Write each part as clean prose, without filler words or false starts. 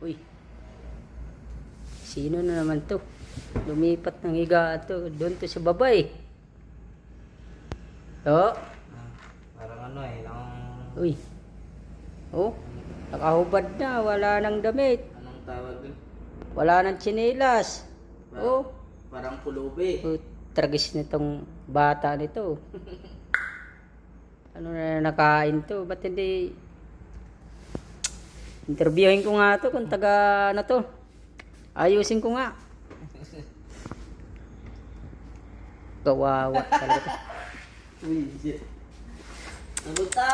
Uy, sino na naman to? Lumipat ng higa to. Doon to sa baba eh. Oh. Parang ano eh, Uy. Oh, nakahubad na. Wala nang damit. anong tawag dun? Wala nang tsinelas. Oh. Parang pulubi. Oh, tragis nitong bata nito. Ano na nakain to? Ba't hindi... Interviewin ko nga to kung taga na to. Ayusin ko nga. Kawawa talaga. Uy, shit. Ano ta?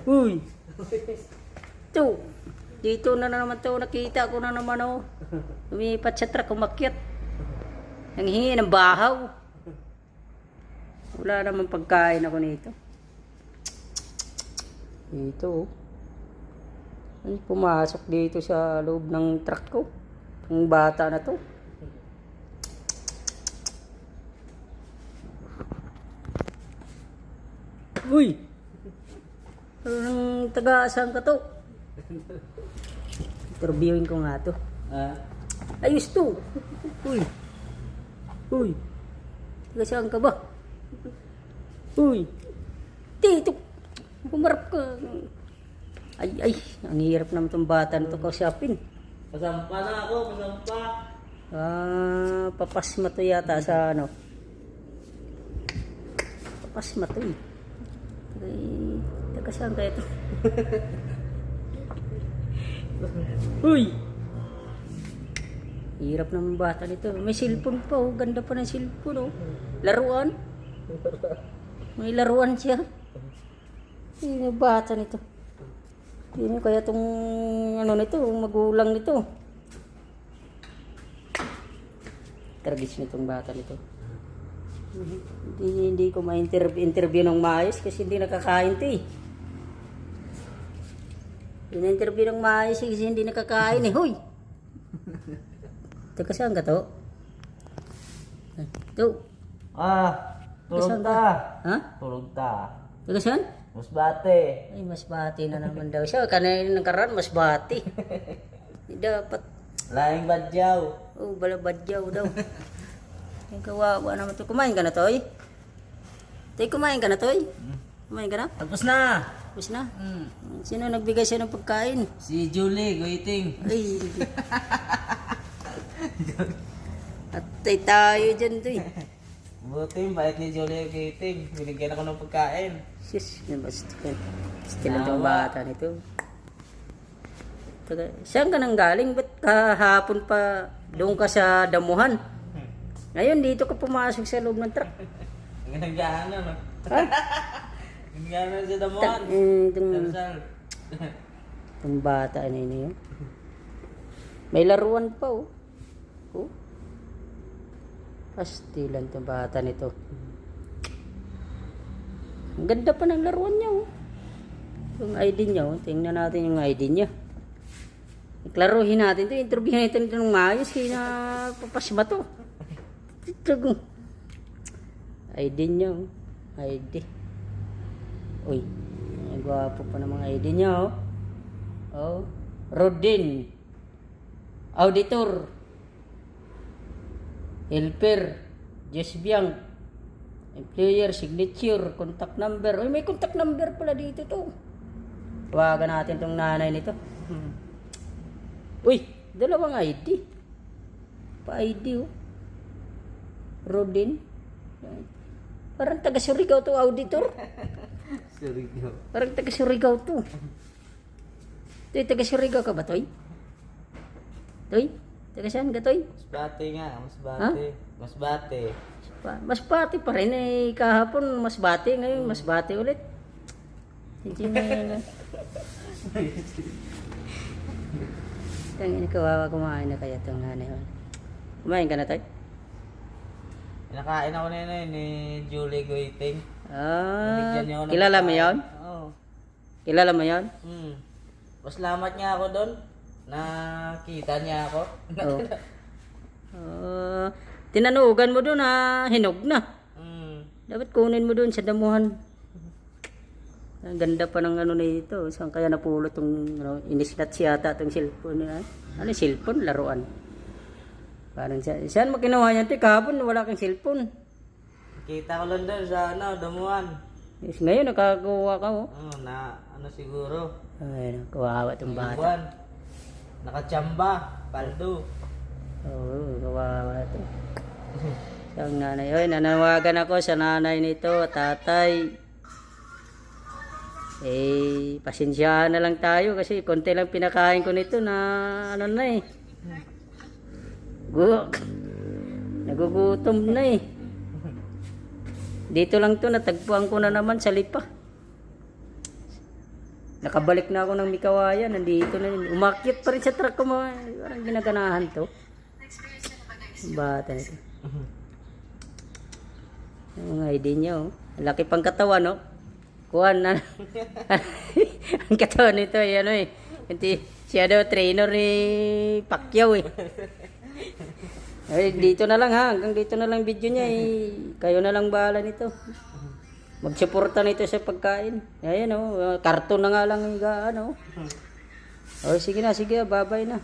Uy. To. Dito na naman to. Nakita ko na naman oh. Lumipat sa truck. Umakyat. Nanghingi ng bahaw. Wala naman pagkain ako nito. Dito oh. Ay, pumasok dito sa loob ng truck ko. Ang bata na to. Uy! Anong taga-asang ka to? Interviewin ko nga to. Ayos to! Uy! Uy! Taga-asang ka ba? Uy! Tito! Kumarap ka! Ay, ang hirap naman itong bata na ito kausapin. Pasampa na ako, pasampa. Papasma to yata sa ano. Papasma to eh. Taga saan kaya ito? Uy! Hirap naman bata nito. May cellphone pa oh. Ganda pa ng cellphone oh. Laruan. May laruan siya. Yung bata nito. Hindi kaya itong ano nito, magulang nito. Tragis nitong bata nito. Hindi ko ma-interview ng maayos kasi hindi nakakain to eh. Ina-interview ng maayos kasi hindi nakakain eh. Huy! Teka saan ka to? Ito. Tulog ta. Ha? Tulog ta. Teka saan? Masbate. Ay, masbati na naman daw siya. Kanina nakaraan, masbati. Dapat. Laing badyaw. Oh, balabadyaw daw. Yung kawawa naman to. Kumain ka na, Toy? Toy, kumain ka na, Toy? Kumain ka na? Tapos na. Tapos na? Sino nagbigay siya ng pagkain? Si Julie, waiting. Ay. Atay tayo dyan, Toy. Buti, bait ni Julie waiting. Binigyan ako ng pagkain. Sis, still ang bata nito. Saan ka nang galing? Ba't kahapon pa doon ka sa damuhan? Ngayon, dito ka pumasok sa loob ng truck. Ginagahan na, no? Ha? Ginagahan na sa damuhan. Itong bata na yun. May laruan pa, oh. Oh. Pastilan itong bata nito. Ang ganda pa ng laruan niya, oh. Yung ID niya, oh. Tingnan natin yung ID niya. Iklaruhin natin ito. Interviewin natin ito ng maayos. Kaya papasma to. Ito. ID niya, oh. ID. Uy. Ang gwapo pa ng mga ID niya, oh. Oh. Rodin. Auditor. Helper. Jess Biang. Employer, signature, contact number. Uy, may contact number pala dito to. Tawagan natin tong nanay nito. Uy, dalawang ID. Pa-ID oh. Rodin. Parang taga Surigao to, auditor. Surigao. Parang taga Surigao to. Toy, taga Surigao ka ba, Toy? Toy? Taga saan ka, Toy? Masbate nga, masbate. Masbate. Mas bati pa rin eh. Kahapon mas bati. Ngayon mas bati ulit. Hindi na. Tangin, kawawa, kumain na kaya itong nanay. Kumain ka na, Toy? Nakain ako na yun eh, ni Julie waiting. Binigyan niya ako ng Kilala mo pagkain. yun? Oo. Kilala mo yun? Pasalamat niya ako doon. Nakita niya ako. Tinanugan mo doon na hinog na. Mm. Dapat kunin mo doon sa damuhan. Ang ganda pa ng ano nito. Saan kaya napulot itong inislat yata itong cellphone. Ano cellphone? Laruan. Parang saan mo kinuha yan? Kahapon wala kang cellphone. Kita ko lang doon sa damuhan. Yes, ngayon nakakuha ka mo. Siguro. Ay, kawawa itong bata. Buwan. Nakachamba. Paldo. Oo, kawawa ito. Siyang nanay. Oy, nanawagan ako sa nanay nito, tatay. Pasensyahan na lang tayo kasi konti lang pinakain ko nito na ano na eh. Nagugutom na eh. Dito lang to, natagpuan ko na naman sa lipa. Nakabalik na ako ng Mikawayan, nandito na yun. Umakyat pa rin sa truck ko mga, parang ginaganahan to. Bata nito. Ang ID niya oh. Laki pang katawan no. Kuhan na. Ang katawan nito ay ano eh. Hindi siya daw trainer ni Pacquiao eh. Ay, dito na lang ha. Hanggang dito na lang video niya eh. Kayo na lang bahala nito. Magsuporta nito sa pagkain. Ayan oh. Karton na nga lang yung ano. Oh, sige na. Sige. Bye-bye na.